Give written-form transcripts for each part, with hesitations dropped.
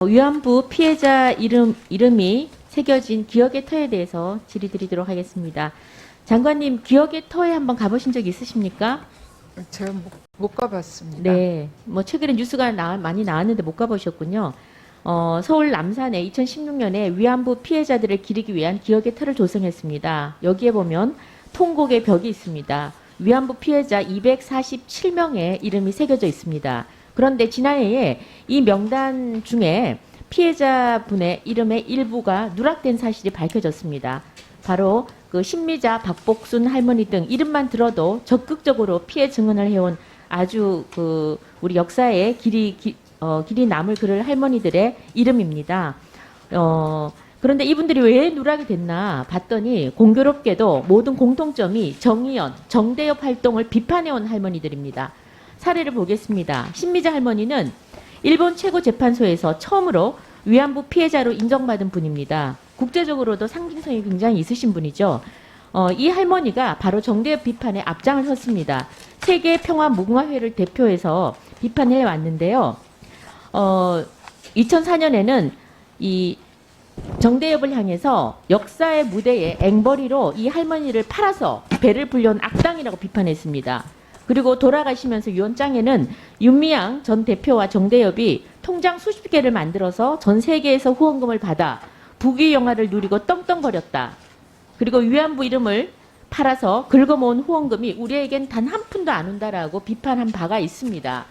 위안부 피해자 이름이 새겨진 기억의 터에 대해서 질의드리도록 하겠습니다. 장관님, 기억의 터에 한번 가보신 적 있으십니까? 제가 못 가봤습니다. 네, 뭐 최근에 뉴스가 많이 나왔는데 못 가보셨군요. 서울 남산에 2016년에 위안부 피해자들을 기리기 위한 기억의 터를 조성했습니다. 여기에 보면 통곡의 벽이 있습니다. 위안부 피해자 247명의 이름이 새겨져 있습니다. 그런데 지난해에 이 명단 중에 피해자분의 이름의 일부가 누락된 사실이 밝혀졌습니다. 바로 그 신미자, 박복순 할머니 등 이름만 들어도 적극적으로 피해 증언을 해온 아주 그 우리 역사에 길이 남을 그럴 할머니들의 이름입니다. 그런데 이분들이 왜 누락이 됐나 봤더니 공교롭게도 모든 공통점이 정의연, 정대협 활동을 비판해온 할머니들입니다. 사례를 보겠습니다. 신미자 할머니는 일본 최고재판소에서 처음으로 위안부 피해자로 인정받은 분입니다. 국제적으로도 상징성이 굉장히 있으신 분이죠. 이 할머니가 바로 정대협 비판에 앞장을 섰습니다. 세계평화무궁화회를 대표해서 비판해 왔는데요. 2004년에는 이 정대협을 향해서 역사의 무대에 앵벌이로 이 할머니를 팔아서 배를 불려온 악당이라고 비판했습니다. 그리고 돌아가시면서 유언장에는 윤미향 전 대표와 정대협이 통장 수십 개를 만들어서 전 세계에서 후원금을 받아 부귀 영화를 누리고 떵떵거렸다. 그리고 위안부 이름을 팔아서 긁어모은 후원금이 우리에겐 단 한 푼도 안 온다라고 비판한 바가 있습니다.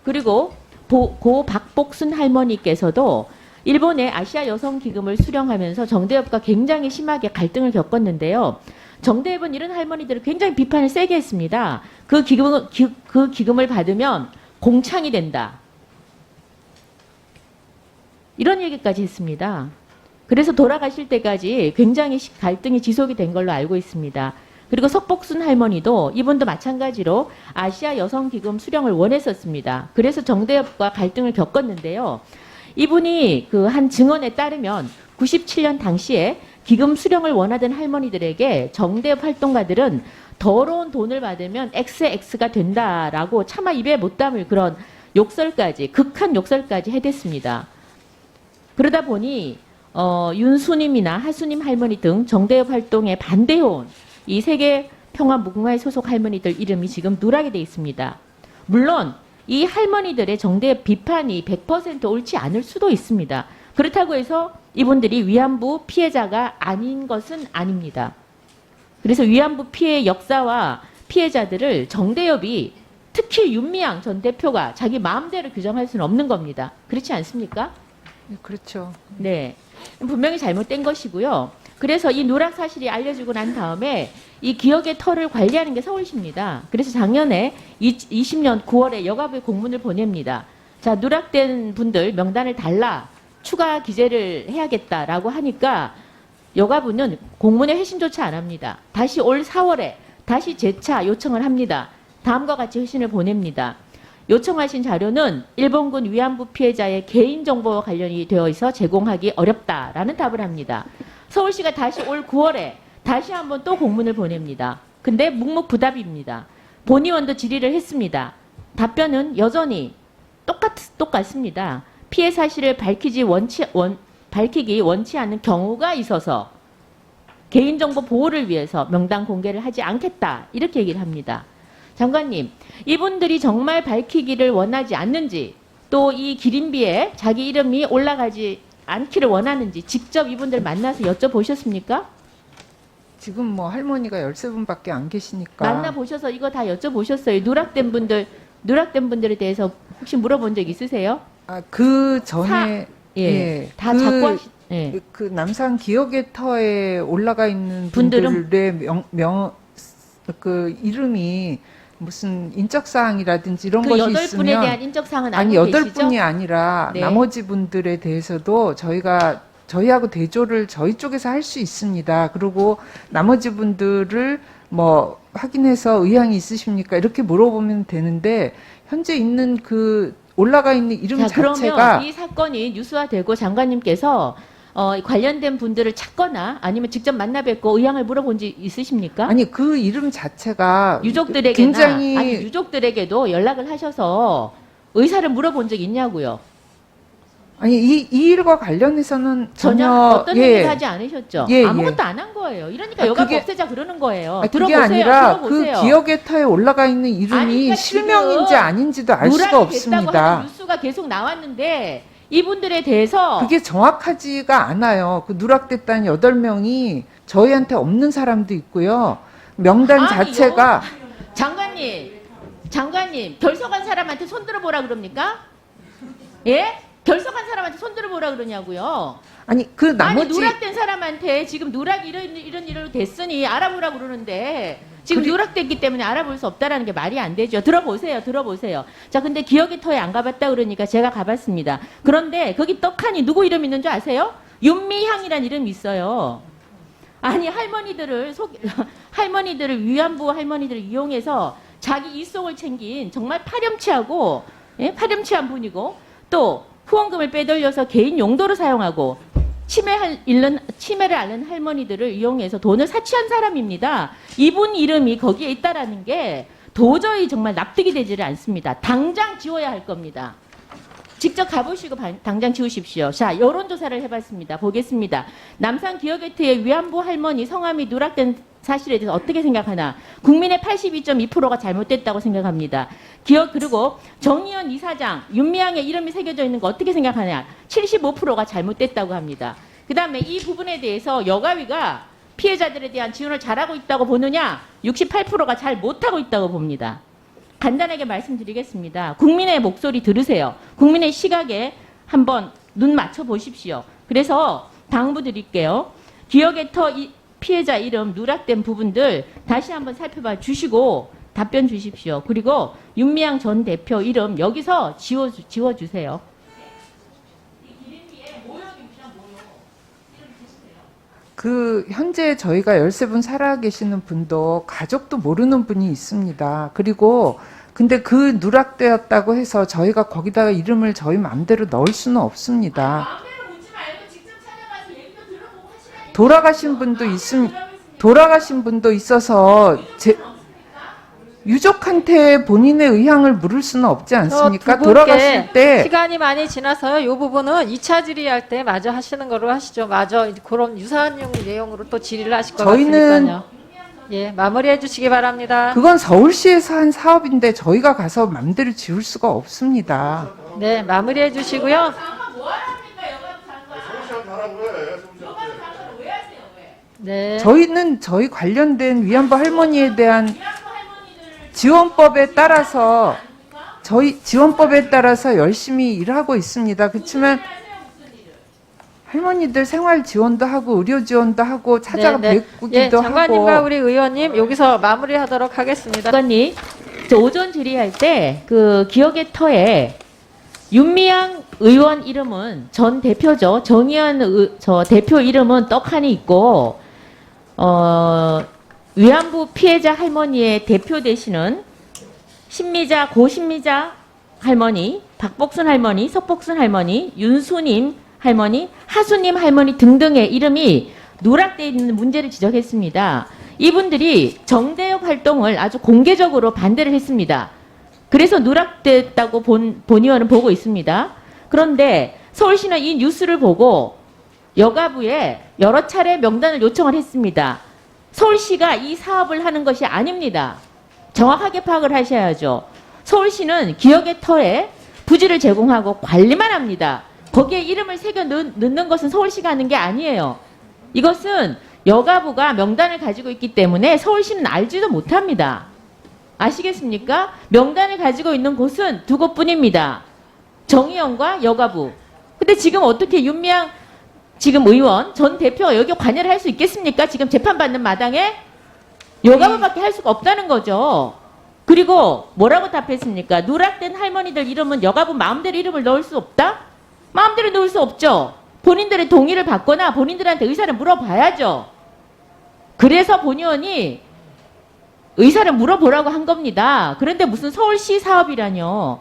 그리고 고 박복순 할머니께서도 일본의 아시아 여성 기금을 수령하면서 정대협과 굉장히 심하게 갈등을 겪었는데요. 정대협은 이런 할머니들을 굉장히 비판을 세게 했습니다. 그 기금을 받으면 공창이 된다. 이런 얘기까지 했습니다. 그래서 돌아가실 때까지 굉장히 갈등이 지속이 된 걸로 알고 있습니다. 그리고 석복순 할머니도 이분도 마찬가지로 아시아 여성기금 수령을 원했었습니다. 그래서 정대협과 갈등을 겪었는데요. 이분이 그 한 증언에 따르면 97년 당시에 기금 수령을 원하던 할머니들에게 정대협 활동가들은 더러운 돈을 받으면 XX가 된다라고 차마 입에 못 담을 그런 욕설까지, 극한 욕설까지 해댔습니다. 그러다 보니 윤수님이나 하수님 할머니 등 정대협 활동에 반대해온 이 세계 평화 무궁화회 소속 할머니들 이름이 지금 누락이 돼 있습니다. 물론 이 할머니들의 정대협 비판이 100% 옳지 않을 수도 있습니다. 그렇다고 해서 이분들이 위안부 피해자가 아닌 것은 아닙니다. 그래서 위안부 피해 역사와 피해자들을 정대협이 특히 윤미향 전 대표가 자기 마음대로 규정할 수는 없는 겁니다. 그렇지 않습니까? 네, 그렇죠. 네. 분명히 잘못된 것이고요. 그래서 이 누락 사실이 알려지고 난 다음에 이 기억의 터를 관리하는 게 서울시입니다. 그래서 작년에 20년 9월에 여가부에 공문을 보냅니다. 자, 누락된 분들 명단을 달라 추가 기재를 해야겠다라고 하니까 여가부는 공문에 회신조차 안 합니다. 다시 올 4월에 다시 재차 요청을 합니다. 다음과 같이 회신을 보냅니다. 요청하신 자료는 일본군 위안부 피해자의 개인정보와 관련이 되어 있어 제공하기 어렵다라는 답을 합니다. 서울시가 다시 올 9월에 다시 한번 또 공문을 보냅니다. 근데 묵묵부답입니다. 본의원도 질의를 했습니다. 답변은 여전히 똑같습니다. 피해 사실을 밝히기 원치 않는 경우가 있어서 개인정보 보호를 위해서 명단 공개를 하지 않겠다. 이렇게 얘기를 합니다. 장관님, 이분들이 정말 밝히기를 원하지 않는지 또 이 기린비에 자기 이름이 올라가지 않기를 원하는지 직접 이분들 만나서 여쭤보셨습니까? 지금 뭐 할머니가 13분밖에 안 계시니까. 만나보셔서 이거 다 여쭤보셨어요. 누락된 분들에 대해서 혹시 물어본 적 있으세요? 그 전에 다 작고하시. 예. 그 남산 기억의 터에 올라가 있는 분들은? 분들의 그 이름이 무슨 인적사항이라든지 이런 그 것이 8분에 있으면 대한 인적사항은 아니 알고 계시죠? 8분이 아니라 네. 나머지 분들에 대해서도 저희하고 대조를 저희 쪽에서 할 수 있습니다. 그리고 나머지 분들을 뭐 확인해서 의향이 있으십니까? 이렇게 물어보면 되는데 현재 있는 그 올라가 있는 이름 자, 자체가 그러면 이 사건이 뉴스화되고 장관님께서 관련된 분들을 찾거나 아니면 직접 만나 뵙고 의향을 물어본 지 있으십니까? 아니 그 이름 자체가 유족들에게나 굉장히 아니 유족들에게도 연락을 하셔서 의사를 물어본 적 있냐고요. 아니 이 일과 관련해서는 전혀 어떤 예. 얘기도 하지 않으셨죠? 예, 아무것도 안 한 거예요. 이러니까 여가부 그게- 없애자 그러는 거예요. 그게 들어보세요. 아니라 들어보세요. 그 기억의 터에 올라가 있는 이름이 아니, 그러니까 실명인지 지금 아닌지도 알 수가 누락이 됐다고 없습니다. 하는 뉴스가 계속 나왔는데 이분들에 대해서 그게 정확하지가 않아요. 그 누락됐다는 8명이 저희한테 없는 사람도 있고요. 명단 아니, 자체가 장관님 결석한 사람한테 손들어 보라 그럽니까? 예? 결석한 사람한테 손들어 보라 그러냐고요. 아니 그 나머지 아니 누락된 사람한테 지금 누락이 이런 일로 됐으니 알아보라고 그러는데 지금 누락됐기 때문에 알아볼 수 없다라는 게 말이 안 되죠. 들어보세요. 자, 근데 기억의 터에 안 가봤다 그러니까 제가 가봤습니다. 그런데 거기 떡하니 누구 이름 있는 줄 아세요? 윤미향이란 이름이 있어요. 아니 할머니들을 위안부 할머니들을 이용해서 자기 이속을 챙긴 정말 파렴치하고 파렴치한 분이고 또 후원금을 빼돌려서 개인 용도로 사용하고 치매를 앓는 할머니들을 이용해서 돈을 사치한 사람입니다. 이분 이름이 거기에 있다라는 게 도저히 정말 납득이 되지를 않습니다. 당장 지워야 할 겁니다. 직접 가보시고 당장 지우십시오. 자, 여론조사를 해봤습니다. 보겠습니다. 남산 기억의트의 위안부 할머니 성함이 누락된 사실에 대해서 어떻게 생각하나? 국민의 82.2%가 잘못됐다고 생각합니다. 그리고 정의연 이사장, 윤미향의 이름이 새겨져 있는 거 어떻게 생각하냐? 75%가 잘못됐다고 합니다. 그 다음에 이 부분에 대해서 여가위가 피해자들에 대한 지원을 잘하고 있다고 보느냐? 68%가 잘 못하고 있다고 봅니다. 간단하게 말씀드리겠습니다. 국민의 목소리 들으세요. 국민의 시각에 한번 눈 맞춰 보십시오. 그래서 당부드릴게요. 기억의 터 피해자 이름 누락된 부분들 다시 한번 살펴봐 주시고 답변 주십시오. 그리고 윤미향 전 대표 이름 여기서 지워주세요. 그 현재 저희가 13분 살아 계시는 분도 가족도 모르는 분이 있습니다. 그리고 근데 그 누락되었다고 해서 저희가 거기다가 이름을 저희 마음대로 넣을 수는 없습니다. 마음대로 묻지 말고 직접 찾아가서 얘기도 들어보고 하시라니까요. 돌아가신 분도 있어서 유족한테 본인의 의향을 물을 수는 없지 않습니까? 두 분께 돌아가실 때 시간이 많이 지나서요. 이 부분은 2차 질의할 때 마저 하시는 거로 하시죠. 마저 그런 유사한 내용으로 또 질의를 하실 것 저희는 같으니까요. 예, 마무리해 주시기 바랍니다. 그건 서울시에서 한 사업인데 저희가 가서 맘대로 지울 수가 없습니다. 네, 마무리해 주시고요. 네. 저희는 저희 관련된 위안부 할머니에 대한 지원법에 따라서 열심히 일하고 있습니다. 그렇지만 할머니들 생활 지원도 하고 의료 지원도 하고 찾아가 뵙기도 예, 장관님과 하고. 우리 의원님 여기서 마무리하도록 하겠습니다. 장관님, 저 오전 질의할 때 그 기억의 터에 윤미향 의원 이름은 전 대표죠. 정의연 저 대표 이름은 떡하니 있고 위안부 피해자 할머니의 대표 되시는 고신미자 할머니, 박복순 할머니, 석복순 할머니, 윤수님 할머니, 하수님 할머니 등등의 이름이 누락되어 있는 문제를 지적했습니다. 이분들이 정대협 활동을 아주 공개적으로 반대를 했습니다. 그래서 누락됐다고 본 의원은 보고 있습니다. 그런데 서울시는 이 뉴스를 보고 여가부에 여러 차례 명단을 요청을 했습니다. 서울시가 이 사업을 하는 것이 아닙니다. 정확하게 파악을 하셔야죠. 서울시는 기억의 터에 부지를 제공하고 관리만 합니다. 거기에 이름을 새겨 넣는 것은 서울시가 하는 게 아니에요. 이것은 여가부가 명단을 가지고 있기 때문에 서울시는 알지도 못합니다. 아시겠습니까? 명단을 가지고 있는 곳은 두 곳뿐입니다. 정의연과 여가부. 근데 지금 어떻게 윤미향 지금 의원 전 대표가 여기 관여를 할 수 있겠습니까? 지금 재판받는 마당에 여가부밖에 할 수가 없다는 거죠. 그리고 뭐라고 답했습니까? 누락된 할머니들 이름은 여가부 마음대로 이름을 넣을 수 없다? 마음대로 넣을 수 없죠. 본인들의 동의를 받거나 본인들한테 의사를 물어봐야죠. 그래서 본 의원이 의사를 물어보라고 한 겁니다. 그런데 무슨 서울시 사업이라뇨.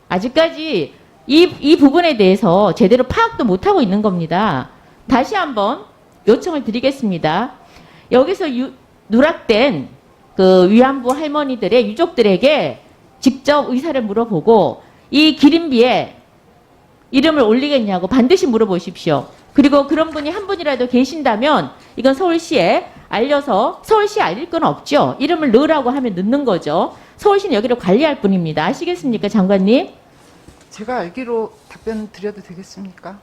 아직까지 이 부분에 대해서 제대로 파악도 못하고 있는 겁니다. 다시 한번 요청을 드리겠습니다. 여기서 누락된 그 위안부 할머니들의 유족들에게 직접 의사를 물어보고 이 기림비에 이름을 올리겠냐고 반드시 물어보십시오. 그리고 그런 분이 한 분이라도 계신다면 이건 서울시에 알려서 서울시에 알릴 건 없죠. 이름을 넣으라고 하면 넣는 거죠. 서울시는 여기를 관리할 뿐입니다. 아시겠습니까, 장관님? 제가 알기로 답변 드려도 되겠습니까?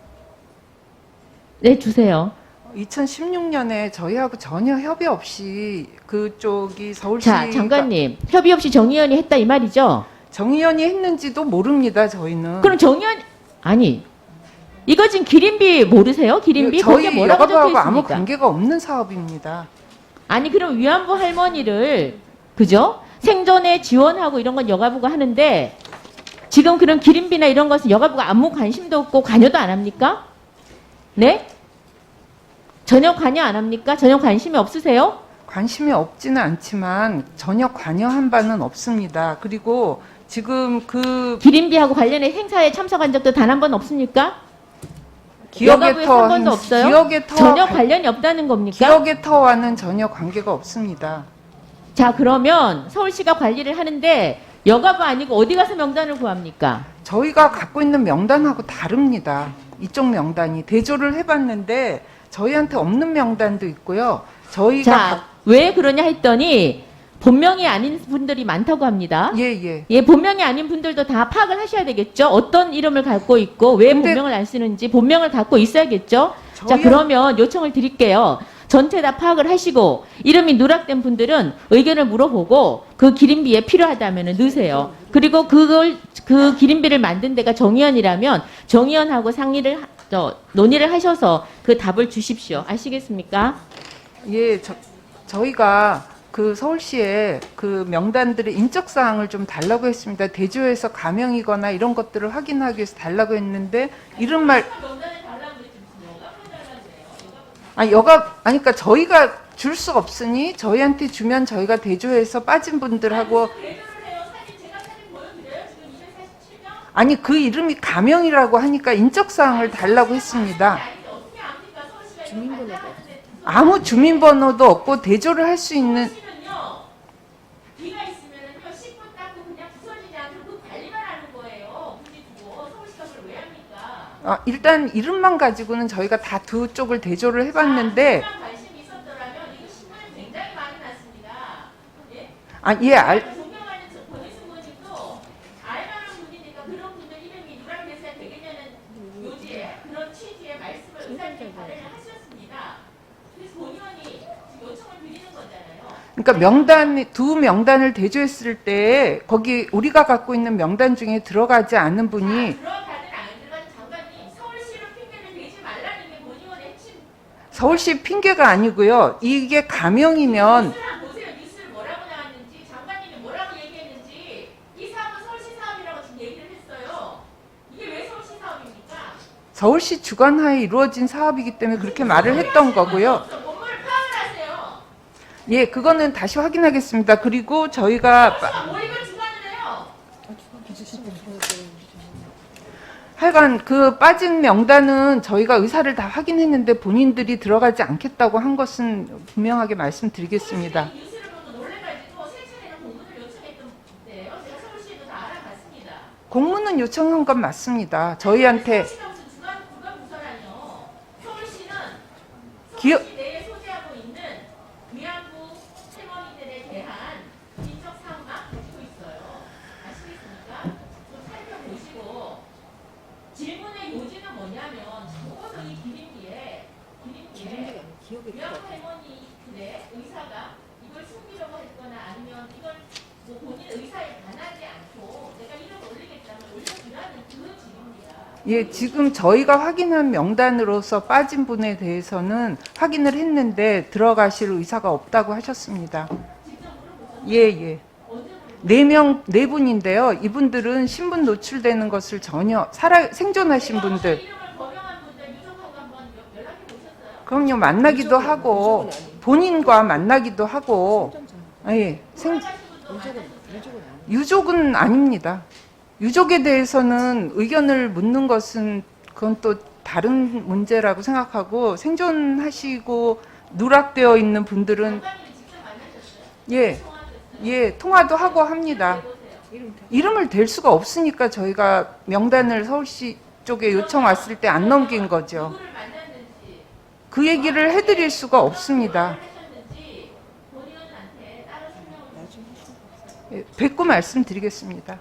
네, 주세요. 2016년에 저희하고 전혀 협의 없이 그쪽이 서울시 자, 장관님, 협의 없이 정의연이 했다 이 말이죠? 정의연이 했는지도 모릅니다. 저희는. 그럼 정의연 아니 이거 지금 기린비 모르세요? 기린비 거기에 저희 뭐라고 적혀 여가부하고 아무 있습니까? 관계가 없는 사업입니다. 아니 그럼 위안부 할머니를 그죠? 생존에 지원하고 이런 건 여가부가 하는데 지금 그런 기린비나 이런 것은 여가부가 아무 관심도 없고 관여도 안 합니까? 네? 전혀 관여 안 합니까? 전혀 관심이 없으세요? 관심이 없지는 않지만 전혀 관여한 바는 없습니다. 그리고 지금 그 기린비하고 관련해 행사에 참석한 적도 단 한 번 없습니까? 여가부에 한 번도 없어요? 기억의 터 전혀 관련이 없다는 겁니까? 기억의 터와는 전혀 관계가 없습니다. 자 그러면 서울시가 관리를 하는데 여가부 아니고 어디 가서 명단을 구합니까? 저희가 갖고 있는 명단하고 다릅니다. 이쪽 명단이 대조를 해봤는데 저희한테 없는 명단도 있고요. 저희가 자 왜 그러냐 했더니 본명이 아닌 분들이 많다고 합니다. 예예. 예, 본명이 아닌 분들도 다 파악을 하셔야 되겠죠. 어떤 이름을 갖고 있고 왜 근데- 본명을 안 쓰는지 본명을 갖고 있어야겠죠. 자 저희- 그러면 요청을 드릴게요. 전체 다 파악을 하시고 이름이 누락된 분들은 의견을 물어보고 그 기린비에 필요하다면 넣으세요. 그리고 그 기린비를 만든 데가 정의연이라면 정의연하고 논의를 하셔서 그 답을 주십시오. 아시겠습니까? 예, 저희가 그 서울시에 그 명단들의 인적 사항을 좀 달라고 했습니다. 대조해서 가명이거나 이런 것들을 확인하기 위해서 달라고 했는데 이름말 그러니까 저희가 줄 수 없으니 저희한테 주면 저희가 대조해서 빠진 분들하고 아니 그 이름이 가명이라고 하니까 인적 사항을 달라고 했습니다. 아무 주민번호도 없고 대조를 할 수 있는 비가 있으면은요 10분 닦고 그냥 부서지지 않고 그 관리만 하는 거예요. 굳이 두고 서울시가 그걸 왜 합니까? 일단 이름만 가지고는 저희가 다 두 쪽을 대조를 해봤는데 관심이 있었더라면 이거 신문에 굉장히 많이 났습니다. 예? 존경하는 본인 승무님도 알만한 분이니까 그런 분들 이름이 누락돼서 되겠냐는 요지에 그런 취지의 말씀을 의사님 발언을 하셨습니다. 그래서 본의원이 지금 요청을 드리는 거잖아요. 그러니까 두 명단을 대조했을 때 거기 우리가 갖고 있는 명단 중에 들어가지 않은 분이 들어가든 안 들어가든 장관님 서울시로 핑계를 대지 말라는 게 본의원의 핵심. 서울시 핑계가 아니고요. 이게 가명이면 뉴스를 한번 보세요. 뉴스를 뭐라고 나왔는지 장관님이 뭐라고 얘기했는지 이 사업은 서울시 사업이라고 지금 얘기를 했어요. 이게 왜 서울시 사업입니까? 서울시 주관하에 이루어진 사업이기 때문에 그렇게 말을 했던 거고요. 본문을 파악을 하세요. 예, 그거는 다시 확인하겠습니다. 그리고 저희가 뭐 이걸 주관을 해요? 하여간 그 빠진 명단은 저희가 의사를 다 확인했는데 본인들이 들어가지 않겠다고 한 것은 분명하게 말씀드리겠습니다. 이 뉴스를 보고 놀래가지고 세차례는 공문을 요청했던 때예요. 제가 서울시에도 다 알아봤습니다. 공문은 요청한 건 맞습니다. 저희한테 서울시가 무슨 주관 부서라뇨. 서울시는 기업 서울시 내에 소재하고 있는 위안부 할머니들에 대한 인적 사항만 가지고 있어요. 아시겠습니까? 좀 살펴보시고 질문의 요지는 뭐냐면 적어도 이 기린비에 위안부 할머니들의 의사가 이걸 숨기려고 했거나 아니면 이걸 뭐 본인 의사에 반하지 않고 내가 이름 올리겠다면 올려주라는 그 질입니다. 예, 지금 저희가 확인한 명단으로서 빠진 분에 대해서는 확인을 했는데 들어가실 의사가 없다고 하셨습니다. 예, 예. 네 분인데요. 이분들은 신분 노출되는 것을 전혀 생존하신 분들. 이름을 거명한 분들 유족하고 한번 연락해 보셨어요? 그럼요, 만나기도 하고 본인과 만나기도 하고. 예, 유족은 아닙니다. 유족에 대해서는 의견을 묻는 것은 그건 또 다른 문제라고 생각하고 생존하시고 누락되어 있는 분들은 예, 예, 통화도 하고 합니다. 이름을 댈 수가 없으니까 저희가 명단을 서울시 쪽에 요청 왔을 때 안 넘긴 거죠. 그 얘기를 해드릴 수가 없습니다. 뵙고 말씀드리겠습니다.